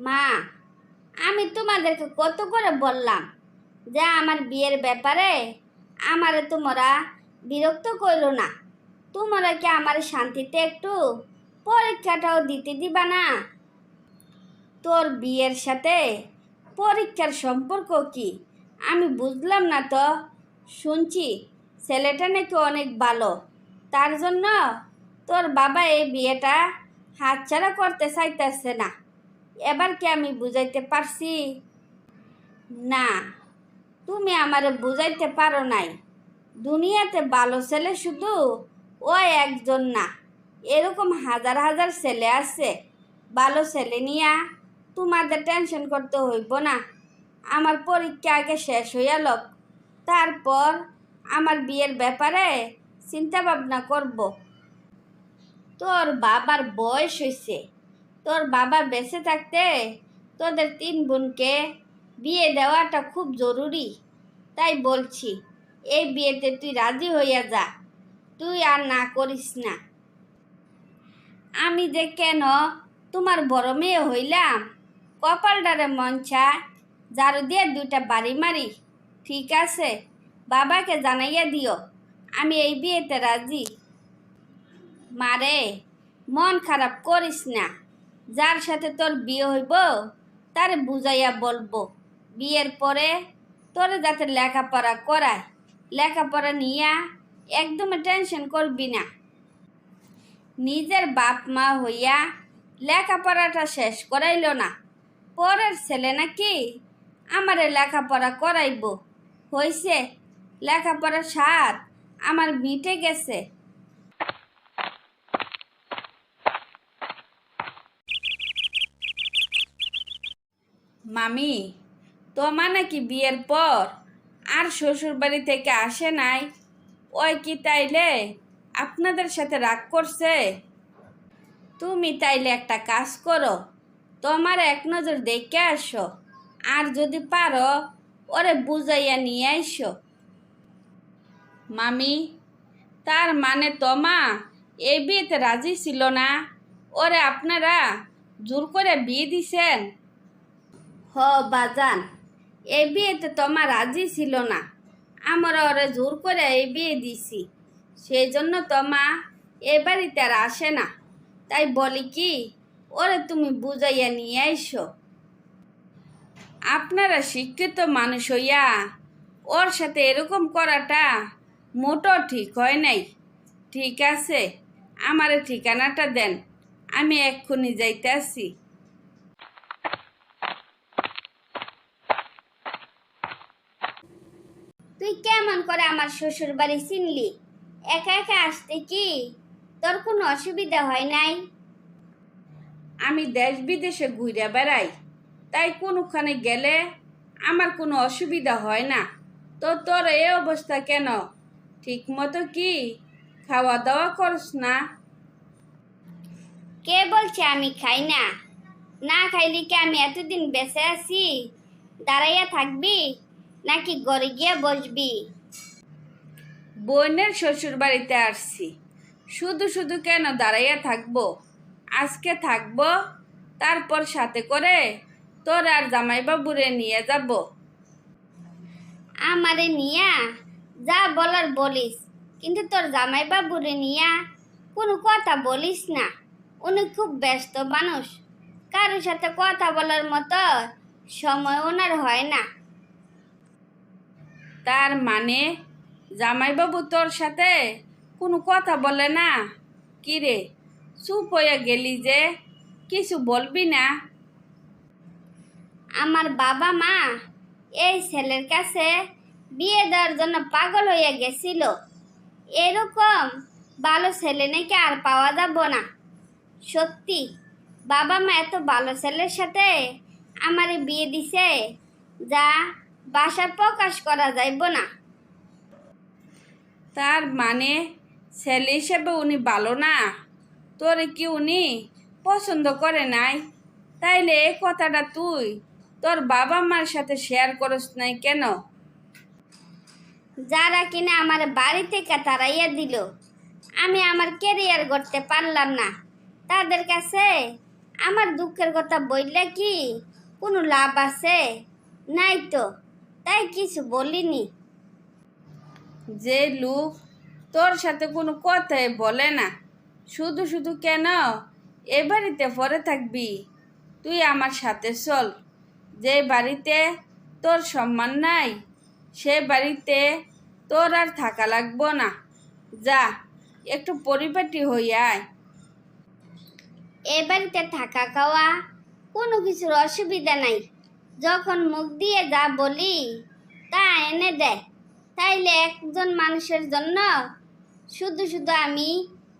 মা, আমি তোমাদেরকে কত করে বললাম যে আমার বিয়ের ব্যাপারে আমারে তোমরা বিরক্ত করো না। তোমরা কি আমার শান্তিতে একটু পরীক্ষাটাও দিতে দিবা না? তোর বিয়ের সাথে পরীক্ষার সম্পর্ক কি আমি বুঝলাম না তো। শুনছি ছেলেটা নাকি অনেক ভালো, তার জন্য তোর বাবা এই বিয়েটা হাতছাড়া করতে চাইতেছে না। এবার কি আমি বুঝাইতে পারছি? না, তুমি আমারে বুঝাইতে পারো নাই। দুনিয়াতে ভালো ছেলে শুধু ওই একজন না, এরকম হাজার হাজার ছেলে আছে। ভালো ছেলে নিয়া তোমাদের টেনশন করতে হইব না। আমার পরীক্ষা আগে শেষ হইয়া লোক, তারপর আমার বিয়ের ব্যাপারে চিন্তা ভাবনা করব। তোর বাবার বয়স হয়েছে, তোর বাবা বেঁচে থাকতে তোদের 3 বোনকে বিয়ে দেওয়াটা খুব জরুরি। তাই বলছি, এই বিয়েতে তুই রাজি হইয়া যা, তুই আর না করিস না। আমি যে কেন তোমার বড় মেয়ে হইলাম, কপালটারে মঞ্চা ঝাড়ু দিয়ে 2টা বাড়ি মারি। ঠিক আছে, বাবাকে জানাইয়া দিও আমি এই বিয়েতে রাজি। মারে, মন খারাপ করিস না। যার সাথে তোর বিয়ে হইব তারে বুঝাইয়া বলবো বিয়ের পরে তোরে যাতে লেখাপড়া করায়। লেখাপড়া নিয়া একদম টেনশন করবি না। নিজের বাপ মা হইয়া লেখাপড়াটা শেষ করাইল না, পরের ছেলে নাকি আমারে লেখাপড়া করাইব। হইছে, লেখাপড়ার স্বাদ আমার মিটে গেছে। মামি, তোমার নাকি বিয়ের পর আর শ্বশুর বাড়ি থেকে আসে নাই, ওই কি তাইলে আপনাদের সাথে রাগ করছে? তুমি তাইলে একটা কাজ করো, তোমার এক নজর দেখে আসো, আর যদি পারো ওরে বুঝাইয়া নিয়ে আইসো। মামি, তার মানে তোমা এই বিয়েতে রাজি ছিল না, ওরে আপনারা জোর করে বিয়ে দিছেন? হ বাজান, এই বিয়েতে তোমার রাজি ছিল না, আমরা ওরে জোর করে এই বিয়ে দিছি। সেই জন্য তোমা এ বাড়িতে আর আসে না। তাই বলি কি, ওরে তুমি বুঝাইয়া নিয়ে আইসো। আপনারা শিক্ষিত মানুষ হইয়া ওর সাথে এরকম করাটা মোটো ঠিক হয় নাই। ঠিক আছে, আমার ঠিকানাটা দেন, আমি এক্ষুনি যাইতে আসি। তুই কেমন করে আমার শ্বশুর বাড়ি চিনলি? একা একা আসতে কি তোর কোনো অসুবিধা হয় নাই? আমি দেশ বিদেশে ঘুরে বেড়াই, তাই কোনোখানে গেলে আমার কোনো অসুবিধা হয় না। তো তোর এই অবস্থা কেন? ঠিক মতো কি খাওয়া দাওয়া করস না? কে বলছে আমি খাই না? না খাইলে কি আমি এতদিন বেঁচে আছি? দাঁড়াইয়া থাকবি নাকি ঘরে গিয়া বসবি? বোনের শ্বশুর বাড়িতে আসছি, শুধু শুধু কেন দাঁড়াইয়া থাকবো? আজকে থাকবো, তারপর সাথে করে তোর আর জামাইবাবুরে নিয়ে যাব। আমারে নিয়া যা বলার বলিস, কিন্তু তোর জামাইবাবুরে নিয়া কোনো কথা বলিস না। উনি খুব ব্যস্ত মানুষ, কারোর সাথে কথা বলার মতো সময় ওনার হয় না। তার মানে জামাইবাবু তোর সাথে কোনো কথা বলে না? কিরে, চুপ হয়ে গেলি যে, কিছু বলবি না? আমার বাবা মা এই ছেলের কাছে বিয়ে দেওয়ার জন্য পাগল হয়ে গেছিল। এরকম ভালো ছেলে নাকি আর পাওয়া যাব না। সত্যি, বাবা মা এত ভালো ছেলের সাথে আমারে বিয়ে দিছে যা বাসায় প্রকাশ করা যাইব না। তার মানে ছেলে হিসেবে উনি ভালো না? তোরে কি উনি পছন্দ করে নাই? তাইলে এই কথাটা তুই তোর বাবা মার সাথে শেয়ার করিস নাই কেন? যারা কিনা আমার বাড়ি থেকে তাড়াইয়া দিল, আমি আমার ক্যারিয়ার করতে পারলাম না, তাদের কাছে আমার দুঃখের কথা বললে কি কোনো লাভ আছে? নাই তো, তাই কিছু বলিনি। যে লোক তোর সাথে কোনো কথাই বলে না, শুধু শুধু কেন এ বাড়িতে পড়ে থাকবি? তুই আমার সাথে চল। যে বাড়িতে তোর সম্মান নাই, সে বাড়িতে তোর আর থাকা লাগবো না। যা, একটু পরিপাটি হই আয়। এ বাড়িতে থাকা খাওয়া কোনো কিছুর অসুবিধা নাই। যখন মুখ দিয়ে যা বলি তা এনে দেয়, তাইলে একজন মানুষের জন্য শুধু শুধু আমি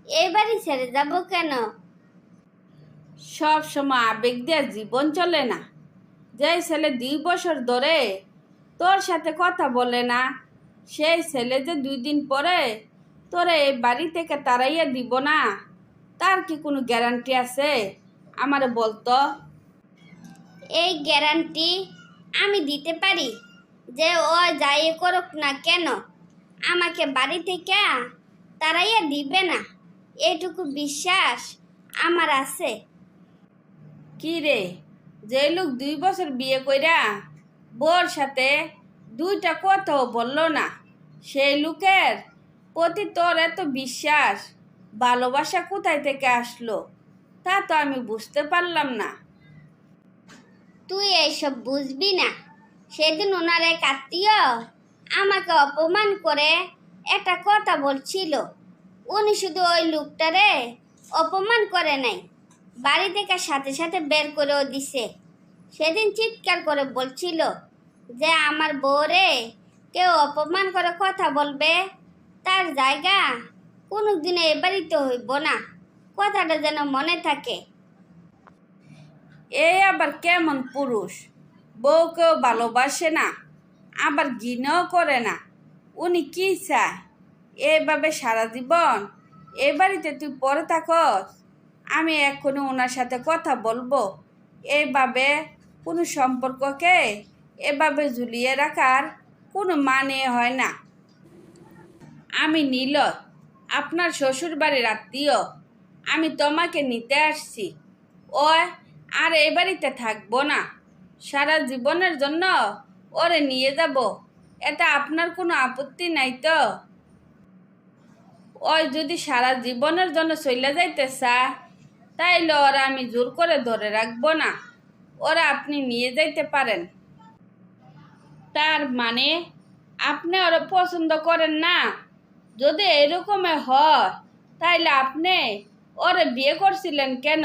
এ বাড়ি ছেড়ে যাব কেন? সব সময় আবেগ দিয়ে জীবন চলে না। যে ছেলে 2 বছর ধরে তোর সাথে কথা বলে না, সেই ছেলে যে 2 দিন পরে তোরে এই বাড়ি থেকে তাড়াইয়া দিব না, তার কি কোনো গ্যারান্টি আছে? আমারে বলতো। এই গ্যারান্টি আমি দিতে পারি যে ও যাই করুক না কেন আমাকে বাড়ি থেকে তাড়াইয়া দিবে না, এইটুকু বিশ্বাস আমার আছে। কি রে, যে লোক 2 বছর বিয়ে কইরা বোর সাথে 2টা কথাও বললো না, সেই লোকের প্রতি তোর এত বিশ্বাস, ভালোবাসা কোথায় থেকে আসলো? তা তো আমি বুঝতে পারলাম না। তুই এইসব বুঝবি না। সেদিন ওনার এক আত্মীয় আমাকে অপমান করে একটা কথা বলছিল। উনি শুধু ওই লোকটারে অপমান করে নাই, বাড়ি থেকে সাথে সাথে বের করেও দিছে। সেদিন চিৎকার করে বলছিল যে আমার বউরে কেউ অপমান করে কথা বলবে, তার জায়গা কোনো দিনে এ বাড়িতে হইব না। কথাটা যেন মনে থাকে। এই আবার কেমন পুরুষ? বউকেও ভালোবাসে না, আবার ঘৃণাও করে না। উনি কি চায়? এভাবে সারা জীবন এ বাড়িতে তুই পড়ে থাকস? আমি এক্ষুনি ওনার সাথে কথা বলবো। এইভাবে কোনো সম্পর্ককে এভাবে ঝুলিয়ে রাখার কোনো মানে হয় না। আমি নীলয়, আপনার শ্বশুর বাড়ির আত্মীয়। আমি তোমাকে নিতে আসছি। ও আর এই বাড়িতে থাকবো না, সারা জীবনের জন্য ওরে নিয়ে যাব। এটা আপনার কোনো আপত্তি নাই তো? ওই যদি সারা জীবনের জন্য চলে যাইতে চায়, তাইলে ওরা আমি জোর করে ধরে রাখবো না, ওরা আপনি নিয়ে যাইতে পারেন। তার মানে আপনি ওরা পছন্দ করেন না? যদি এরকমের হয়, তাইলে আপনি ওরে বিয়ে করছিলেন কেন?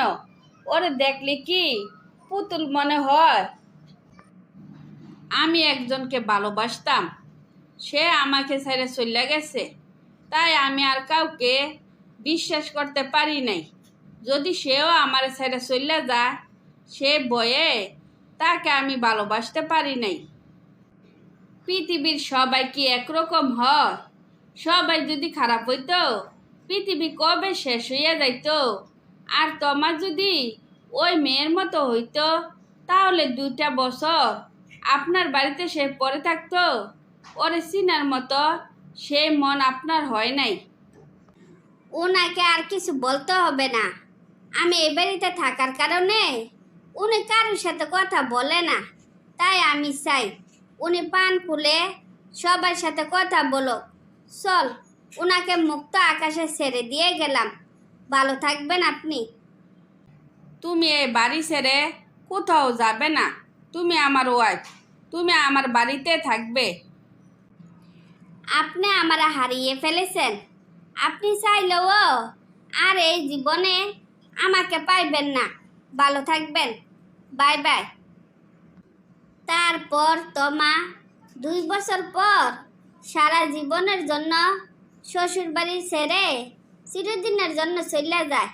ওরে দেখলে কি পুতুল মনে হয়? আমি একজনকে ভালোবাসতাম, সে আমাকে ছেড়ে চলে গেছে, তাই আমি আর কাউকে বিশ্বাস করতে পারি নাই। যদি সেও আমার ছেড়ে চলে যায়, সে বয়ে তাকে আমি ভালোবাসতে পারি নাই। পৃথিবীর সবাই কি একরকম হয়? সবাই যদি খারাপ হইতো, পৃথিবী কবে শেষ হইয়া যাইতো। আর তোমার যদি ওই মেয়ের মতো হইতো, তাহলে 2টা বছর আপনার বাড়িতে সে পড়ে থাকতো। ওরে চিনার মতো সেই মন আপনার হয় নাই। ওনাকে আর কিছু বলতে হবে না। আমি এ বাড়িতে থাকার কারণে উনি কারোর সাথে কথা বলে না, তাই আমি চাই উনি পান খুলে সবার সাথে কথা বলো। চল, ওনাকে মুক্ত আকাশে ছেড়ে দিয়ে গেলাম। ভালো থাকবেন আপনি। তুমি এই বাড়ি ছেড়ে কোথাও যাবে না। তুমি আমার ওয়াইফ, তুমি আমার বাড়িতে থাকবে। আপনি আমারা হারিয়ে ফেলেছেন। আপনি চাইলেও আর এই জীবনে আমাকে পাইবেন না। ভালো থাকবেন। Bye bye. তারপর তোমা 2 বছর পর সারা জীবনের জন্য শ্বশুর বাড়ি ছেড়ে চিরদিনের জন্য চলে যায়।